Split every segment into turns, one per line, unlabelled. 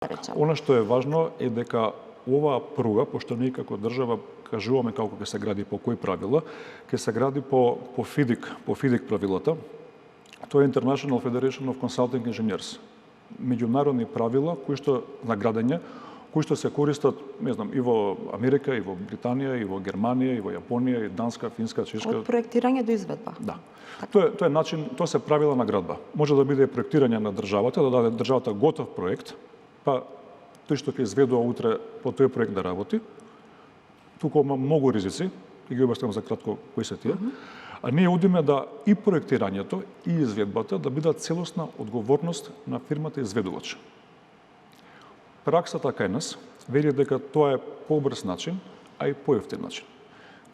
Она што е важно е дека оваа пруга, пошто ние како држава кажуваме како ќе се гради по кои правила, ќе се гради по FIDIC правилата. Тоа е International Federation of Consulting Engineers. Меѓународни правила кои што на градење, кои што се користат, не знам, и во Америка, и во Британија, и во Германија, и во Јапонија, и Данска, Финска, Чешка.
Од проектирање до изведба.
Да. Тоа е начин, тоа се правила на градба. Може да биде проектирање на државата, да даде државата готов проект, па тој што ќе изведува утре по тој проект да работи. Туку има многу ризици, и ги објаснувам за кратко кои се тие. А ние одиме да и проектирањето и изведбата да бидат целосна одговорност на фирмата изведувач. Праксата кај нас вели дека тоа е побрз начин, а и поевтин начин.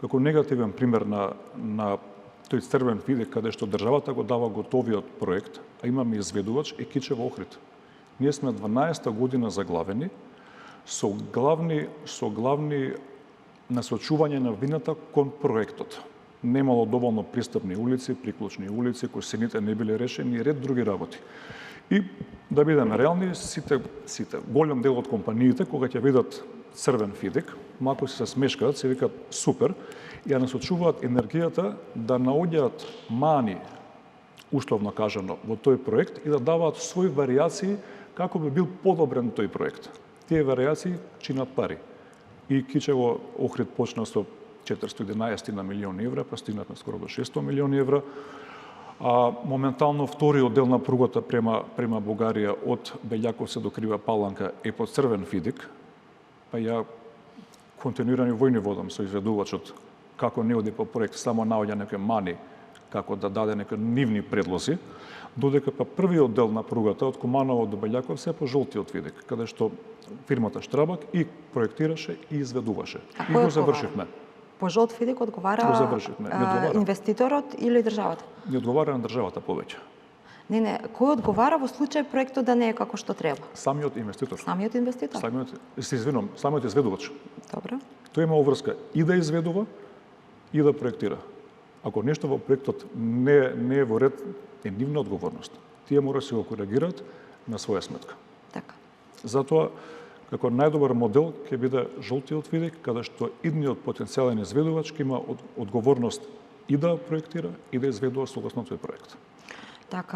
Како негативен пример на тој црвен FIDIC, каде што државата го дава готовиот проект, а имаме изведувач, е Кичево Охрид. Ние сме 12-та година заглавени со главни насочување на вината кон проектот. Немало доволно пристапни улици, приклучни улици, кои сените не биле решени и ред други работи. И да бидеме реални, сите голем дел од компаниите, кога ќе видат црвен FIDIC, малку се смешкаат, се викат супер, и ја насочуваат енергијата да наоѓаат мани, условно кажано, во тој проект и да даваат своји варијации како би бил подобрен тој проект. Тие варијации чинат пари. И Кичево Охрид почна со 411 милиони евра, па стигнатме скоро до 600 милиони евра. А моментално вториот дел на пругата према Бугарија од Белјаковци до Крива Паланка е под црвен FIDIC, па ја континуирани војни водам со изведувачот како не оди по проект, само наоѓа некои мани, како да даде некои нивни предлози, додека па првиот дел на пругата од Куманово до Белјаковци е по жолтиот FIDIC, каде што фирмата Штрабак и проектираше и изведуваше. И го завршивме.
По жолт FIDIC одговара инвеститорот или државата?
Не одговара на државата повеќе.
Не, кој одговара во случај проектот да не е како што треба?
Самиот инвеститор.
Самиот инвеститор?
Самиот изведувач.
Добро.
Тој има обврска и да изведува, и да проектира. Ако нешто во проектот не е во ред, е нивна одговорност. Тие мора да се го коригираат на своја сметка.
Така.
Затоа, како најдобар модел ќе биде жолтиот FIDIC, каде што идниот потенцијален изведувач ќе има одговорност и да проектира, и да изведува согласно тој проект.
Така.